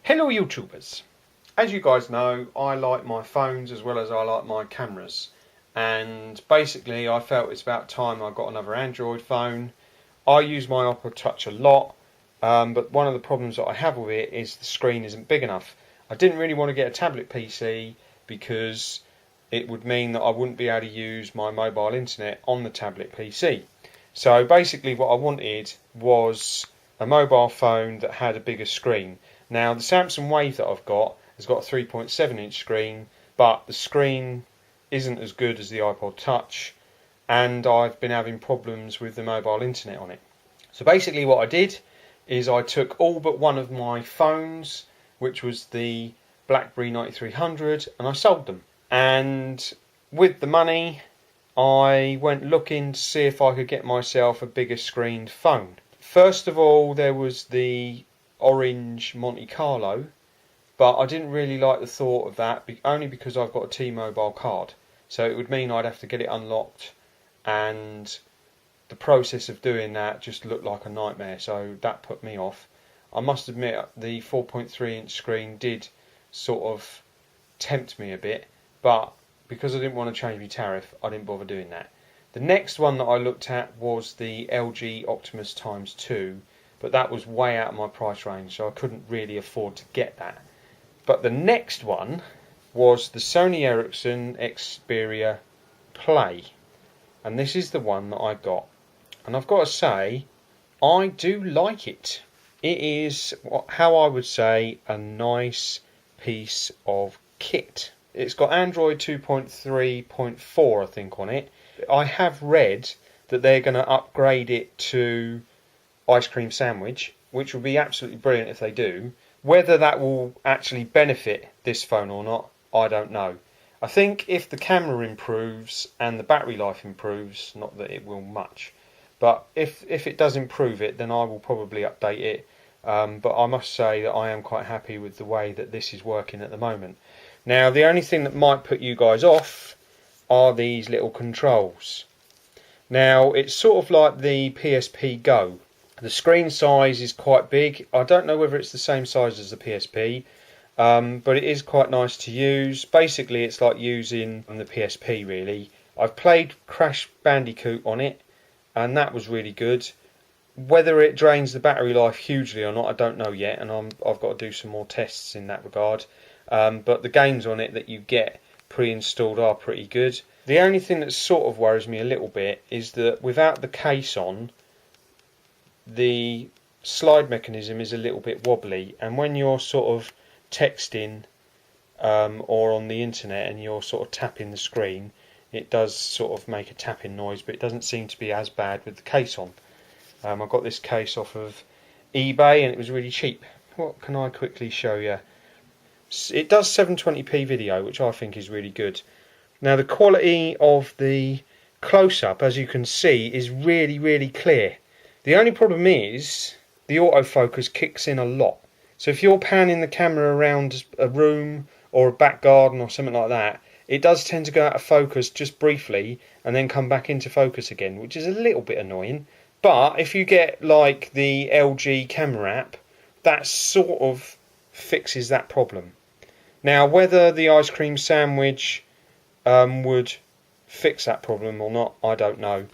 Hello YouTubers! As you guys know, I like my phones as well as I like my cameras, and basically I felt it's about time I got another Android phone. I use my iPod Touch a lot, but one of the problems that I have with it is the screen isn't big enough. I didn't really want to get a tablet PC because it would mean that I wouldn't be able to use my mobile internet on the tablet PC. So basically what I wanted was a mobile phone that had a bigger screen. Now the Samsung Wave that I've got has got a 3.7-inch screen, but the screen isn't as good as the iPod Touch, and I've been having problems with the mobile internet on it. So basically what I did is I took all but one of my phones, which was the BlackBerry 9300, and I sold them. And with the money I went looking to see if I could get myself a bigger screened phone. First of all, there was the orange Monte Carlo, but I didn't really like the thought of that, only because I've got a T-Mobile card. So it would mean I'd have to get it unlocked, and the process of doing that just looked like a nightmare, so that put me off. I must admit the 4.3-inch screen did sort of tempt me a bit, but because I didn't want to change my tariff, I didn't bother doing that. The next one that I looked at was the LG Optimus x2, but that was way out of my price range, so I couldn't really afford to get that. But the next one was the Sony Ericsson Xperia Play, and this is the one that I got. And I've got to say, I do like it. It is, how I would say, a nice piece of kit. It's got Android 2.3.4, I think, on it. I have read that they're going to upgrade it to ice cream sandwich, which would be absolutely brilliant if they do. Whether that will actually benefit this phone or not, I don't know. I think if the camera improves and the battery life improves, not that it will much, but if it does improve it, then I will probably update it. But I must say that I am quite happy with the way that this is working at the moment. Now, the only thing that might put you guys off are these little controls. Now, it's sort of like the PSP Go. The screen size is quite big. I don't know whether it's the same size as the PSP, but it is quite nice to use. Basically, it's like using the PSP, really. I've played Crash Bandicoot on it, and that was really good. Whether it drains the battery life hugely or not, I don't know yet, and I've got to do some more tests in that regard. But the games on it that you get pre-installed are pretty good. The only thing that sort of worries me a little bit is that without the case on, the slide mechanism is a little bit wobbly, and when you're sort of texting or on the internet and you're sort of tapping the screen, it does sort of make a tapping noise, but it doesn't seem to be as bad with the case on. I got this case off of eBay and it was really cheap. What can I quickly show you? It does 720p video, which I think is really good. Now, the quality of the close-up, as you can see, is really, really clear. The only problem is the autofocus kicks in a lot. So if you're panning the camera around a room or a back garden or something like that, it does tend to go out of focus just briefly and then come back into focus again, which is a little bit annoying. But if you get like the LG camera app, that sort of fixes that problem. Now, whether the ice cream sandwich would fix that problem or not, I don't know.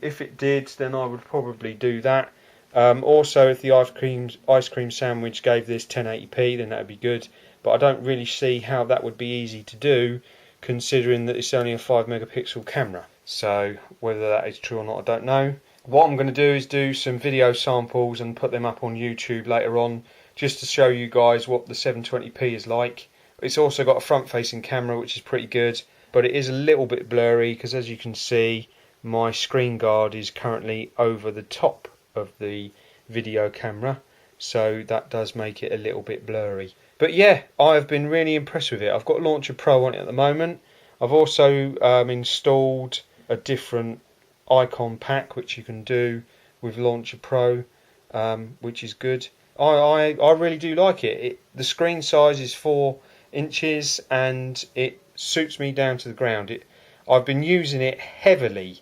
If it did, then I would probably do that. Also, if the ice cream sandwich gave this 1080p, then that would be good. But I don't really see how that would be easy to do, considering that it's only a 5 megapixel camera. So whether that is true or not, I don't know. What I'm going to do is do some video samples and put them up on YouTube later on, just to show you guys what the 720p is like. It's also got a front-facing camera, which is pretty good, but it is a little bit blurry because, as you can see, my screen guard is currently over the top of the video camera, so that does make it a little bit blurry. But yeah, I've been really impressed with it. I've got Launcher Pro on it at the moment. I've also installed a different icon pack which you can do with Launcher Pro, which is good. I really do like it. The screen size is 4 inches and it suits me down to the ground. I've been using it heavily.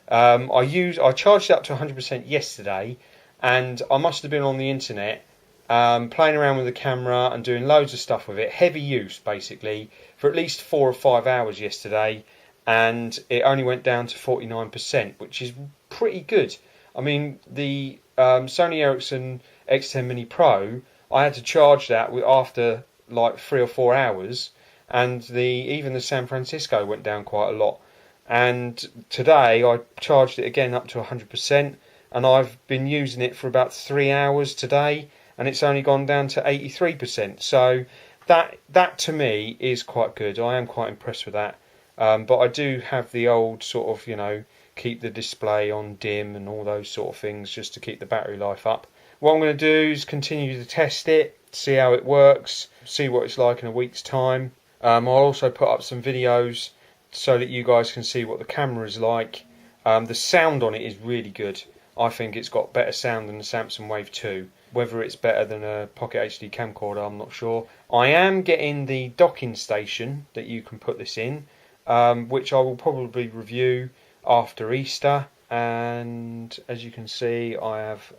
I charged it up to 100% yesterday, and I must have been on the internet playing around with the camera and doing loads of stuff with it. Heavy use basically for at least 4 or 5 hours yesterday, and it only went down to 49%, which is pretty good. I mean, the Sony Ericsson X10 Mini Pro, I had to charge that after like 3 or 4 hours, and even the San Francisco went down quite a lot. And today I charged it again up to 100%, and I've been using it for about 3 hours today, and it's only gone down to 83%. So that to me is quite good. I am quite impressed with that. But I do have the old sort of, keep the display on dim and all those sort of things just to keep the battery life up. What I'm going to do is continue to test it, see how it works, see what it's like in a week's time. I'll also put up some videos so that you guys can see what the camera is like. The sound on it is really good. I think it's got better sound than the Samsung Wave 2. Whether it's better than a Pocket HD camcorder, I'm not sure. I am getting the docking station that you can put this in, which I will probably review after Easter. And as you can see, I have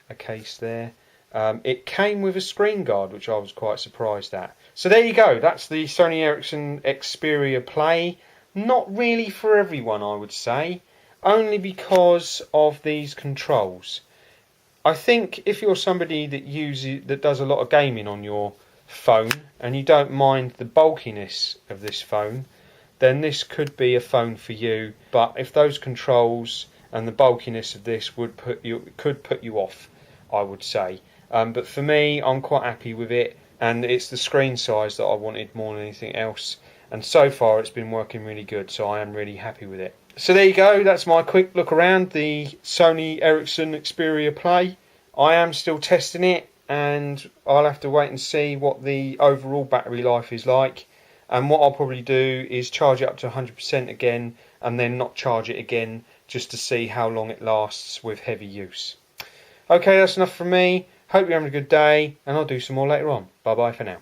a case there. It came with a screen guard, which I was quite surprised at. So there you go, that's the Sony Ericsson Xperia Play. Not really for everyone, I would say, only because of these controls. I think if you're somebody that does a lot of gaming on your phone and you don't mind the bulkiness of this phone, then this could be a phone for you. But if those controls and the bulkiness of this could put you off, I would say. But for me, I'm quite happy with it, and it's the screen size that I wanted more than anything else. And so far it's been working really good, so I am really happy with it. So there you go, that's my quick look around the Sony Ericsson Xperia Play. I am still testing it, and I'll have to wait and see what the overall battery life is like. And what I'll probably do is charge it up to 100% again, and then not charge it again, just to see how long it lasts with heavy use. Okay, that's enough from me. Hope you're having a good day, and I'll do some more later on. Bye bye for now.